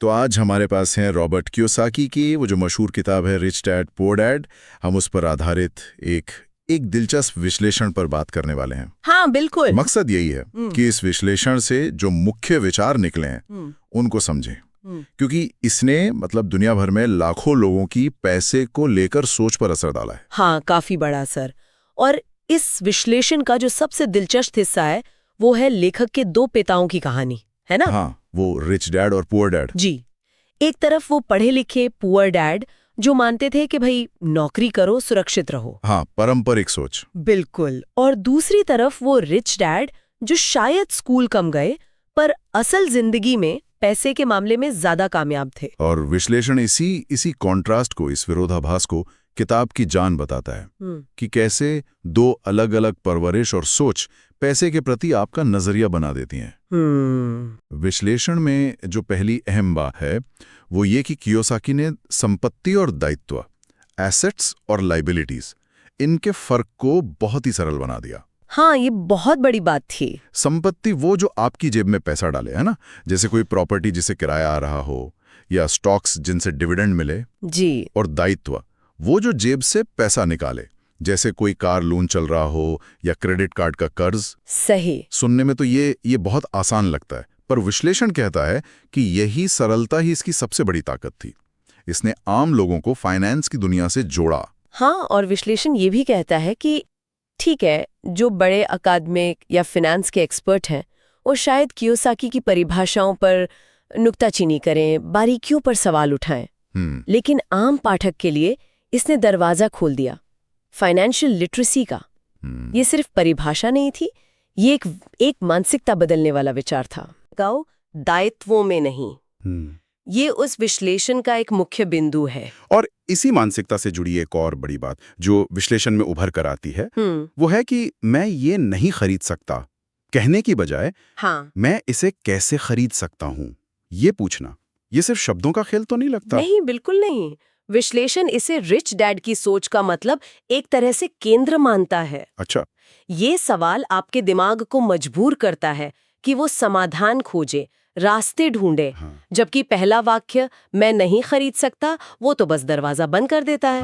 तो आज हमारे पास हैं रॉबर्ट कियोसाकी की वो जो मशहूर किताब है रिच डैड पुअर डैड। हम उस पर आधारित एक एक दिलचस्प विश्लेषण पर बात करने वाले हैं। हाँ बिल्कुल। मकसद यही है कि इस विश्लेषण से जो मुख्य विचार निकले हैं उनको समझें, क्योंकि इसने दुनिया भर में लाखों लोगों की पैसे को लेकर सोच पर असर डाला है। हाँ, काफी बड़ा असर। और इस विश्लेषण का जो सबसे दिलचस्प हिस्सा है वो है लेखक के दो पिताओं की कहानी, है ना? हाँ, वो रिच डैड और पुअर डैड। जी। एक तरफ वो पढ़े लिखे पुअर डैड जो मानते थे कि भाई नौकरी करो, सुरक्षित रहो। हाँ, पारंपरिक सोच। बिल्कुल। और दूसरी तरफ वो रिच डैड जो शायद स्कूल कम गए पर असल जिंदगी में पैसे के मामले में ज्यादा कामयाब थे। और विश्लेषण इसी कॉन्ट्रास्ट को, इस विरोधाभास को किताब की जान बताता है कि कैसे दो अलग अलग परवरिश और सोच पैसे के प्रति आपका नजरिया बना देती हैं। विश्लेषण में जो पहली अहम बात है वो ये कि कियोसाकी ने संपत्ति और दायित्व, एसेट्स और लाइबिलिटीज, इनके फर्क को बहुत ही सरल बना दिया। हाँ, ये बहुत बड़ी बात थी। संपत्ति वो जो आपकी जेब में पैसा डाले, है ना, जैसे कोई प्रॉपर्टी जिसे किराया आ रहा हो या स्टॉक्स जिनसे डिविडेंड मिले। जी। और दायित्व वो जो जेब से पैसा निकाले, जैसे कोई कार लोन चल रहा हो या क्रेडिट कार्ड का कर्ज। सही। सुनने में तो ये बहुत आसान लगता है, पर विश्लेषण कहता है कि यही सरलता ही इसकी सबसे बड़ी ताकत थी। इसने आम लोगों को फाइनेंस की दुनिया से जोड़ा। हाँ, और विश्लेषण ये भी कहता है कि ठीक है, जो बड़े अकादमिक या फिनेंस के एक्सपर्ट हैं वो शायद कियोसाकी की परिभाषाओं पर नुक्ताचीनी करें, बारीकियों पर सवाल उठाएं, लेकिन आम पाठक के लिए इसने दरवाजा खोल दिया फाइनेंशियल लिटरेसी का। ये सिर्फ परिभाषा नहीं थी, ये एक मानसिकता बदलने वाला विचार था। गाओ दायित्वों में नहीं। ये उस विश्लेषण का एक मुख्य बिंदु है। और इसी मानसिकता से जुड़ी एक और बड़ी बात जो विश्लेषण में उभर कर आती है वो है कि मैं ये नहीं खरीद सकता कहने की बजाय हाँ, मैं इसे कैसे खरीद सकता हूँ, ये पूछना। ये सिर्फ शब्दों का खेल तो नहीं लगता। नहीं, बिल्कुल नहीं। विश्लेषण इसे रिच डैड की सोच का एक तरह से केंद्र मानता है। अच्छा। ये सवाल आपके दिमाग को मजबूर करता है कि वो समाधान खोजे, रास्ते ढूंढे। जबकि पहला वाक्य मैं नहीं खरीद सकता वो तो बस दरवाजा बंद कर देता है।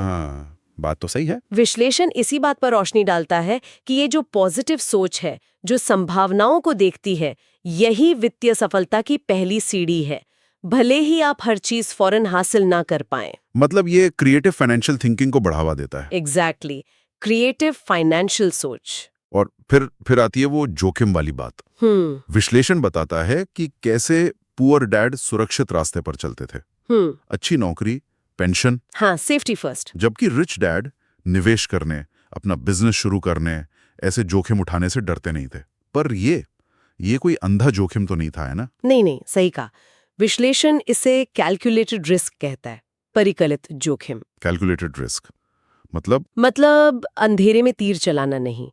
बात तो सही है। विश्लेषण इसी बात पर रोशनी डालता है कि ये जो पॉजिटिव सोच है, जो संभावनाओं को देखती है, यही वित्तीय सफलता की पहली सीढ़ी है, भले ही आप हर चीज फौरन हासिल ना कर पाएं। ये क्रिएटिव फाइनेंशियल थिंकिंग को बढ़ावा देता है। एग्जैक्टली, क्रिएटिव फाइनेंशियल सोच। और फिर आती है वो जोखिम वाली बात। विश्लेषण बताता है कि कैसे पुअर डैड सुरक्षित रास्ते पर चलते थे, अच्छी नौकरी, पेंशन, हाँ, सेफ्टी फर्स्ट। जबकि रिच डैड निवेश करने, अपना बिजनेस शुरू करने, ऐसे जोखिम उठाने से डरते नहीं थे। पर ये कोई अंधा जोखिम तो नहीं था, है ना? नहीं, सही कहा। विश्लेषण इसे कैलकुलेटेड रिस्क कहता है, परिकलित जोखिम। कैलकुलेटेड रिस्क मतलब अंधेरे में तीर चलाना नहीं,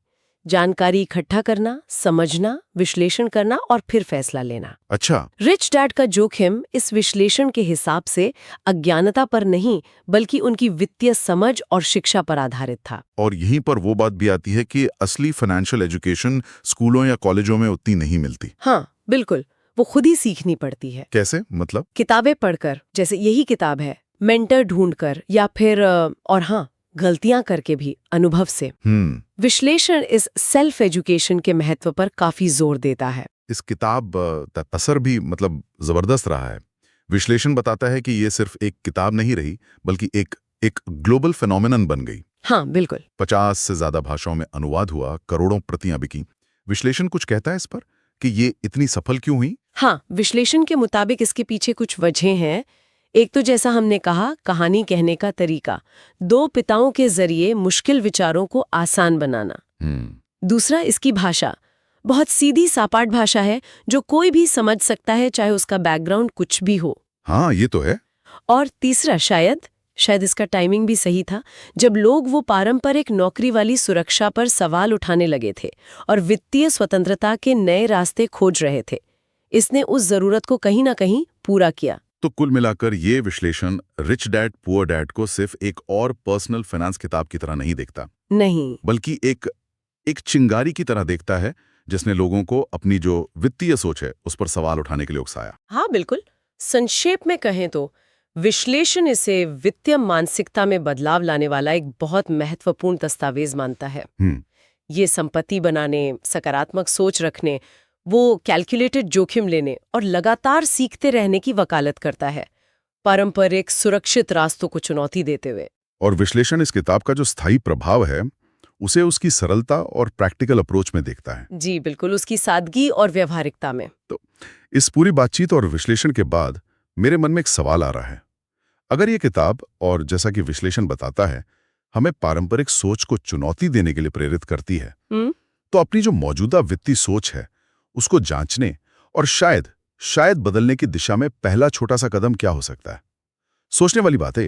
जानकारी इकट्ठा करना, समझना, विश्लेषण करना और फिर फैसला लेना। अच्छा। रिच डैड का जोखिम इस विश्लेषण के हिसाब से अज्ञानता पर नहीं बल्कि उनकी वित्तीय समझ और शिक्षा पर आधारित था। और यहीं पर वो बात भी आती है कि असली फाइनेंशियल एजुकेशन स्कूलों या कॉलेजों में उतनी नहीं मिलती। हाँ बिल्कुल, वो खुद ही सीखनी पड़ती है। कैसे? किताबें पढ़कर, जैसे यही किताब है, मेंटर ढूंढकर, या फिर और हाँ, गलतियां करके भी, अनुभव से। विश्लेषण इस सेल्फ एजुकेशन के महत्व पर काफी जोर देता है। इस किताब का असर भी जबरदस्त रहा है। विश्लेषण बताता है कि ये सिर्फ एक किताब नहीं रही बल्कि एक ग्लोबल फिनोमेनन बन गई। हाँ बिल्कुल। 50 से ज्यादा भाषाओं में अनुवाद हुआ, करोड़ों प्रतियां बिकी। विश्लेषण कुछ कहता है इस पर कि ये इतनी सफल क्यों हुई? हाँ, विश्लेषण के मुताबिक इसके पीछे कुछ वजह हैं। एक तो जैसा हमने कहा, कहानी कहने का तरीका, दो पिताओं के जरिए मुश्किल विचारों को आसान बनाना। दूसरा, इसकी भाषा, बहुत सीधी सापाट भाषा है जो कोई भी समझ सकता है, चाहे उसका बैकग्राउंड कुछ भी हो। हाँ, ये तो है। और तीसरा, शायद इसका टाइमिंग भी सही था, जब लोग वो पारंपरिक नौकरी वाली सुरक्षा पर सवाल उठाने लगे थे और वित्तीय स्वतंत्रता के नए रास्ते खोज रहे थे। इसने उस जरूरत को कहीं ना कहीं पूरा किया। तो कुल मिलाकर ये विश्लेषण रिच डैड पुअर डैड को सिर्फ एक और पर्सनल फाइनेंस किताब की तरह नहीं देखता, नहीं, बल्कि एक चिंगारी की तरह देखता है जिसने लोगों को अपनी जो वित्तीय सोच है उस पर सवाल उठाने के लिए उकसाया। हाँ बिल्कुल, संक्षेप में कहें तो विश्लेषण इसे वित्तीय मानसिकता में बदलाव लाने वाला एक बहुत महत्वपूर्ण दस्तावेज मानता है। ये संपत्ति बनाने, सकारात्मक सोच रखने, वो कैलकुलेटेड जोखिम लेने और लगातार सीखते रहने की वकालत करता है, पारंपरिक सुरक्षित रास्तों को चुनौती देते हुए। और विश्लेषण इस किताब का जो स्थायी प्रभाव है उसे उसकी सरलता और प्रैक्टिकल अप्रोच में देखता है। जी बिल्कुल, उसकी सादगी और व्यवहारिकता में। तो इस पूरी बातचीत और विश्लेषण के बाद मेरे मन में एक सवाल आ रहा है। अगर ये किताब, और जैसा कि विश्लेषण बताता है, हमें पारंपरिक सोच को चुनौती देने के लिए प्रेरित करती है, तो अपनी जो मौजूदा वित्तीय सोच है उसको जांचने और शायद बदलने की दिशा में पहला छोटा सा कदम क्या हो सकता है? सोचने वाली बात है।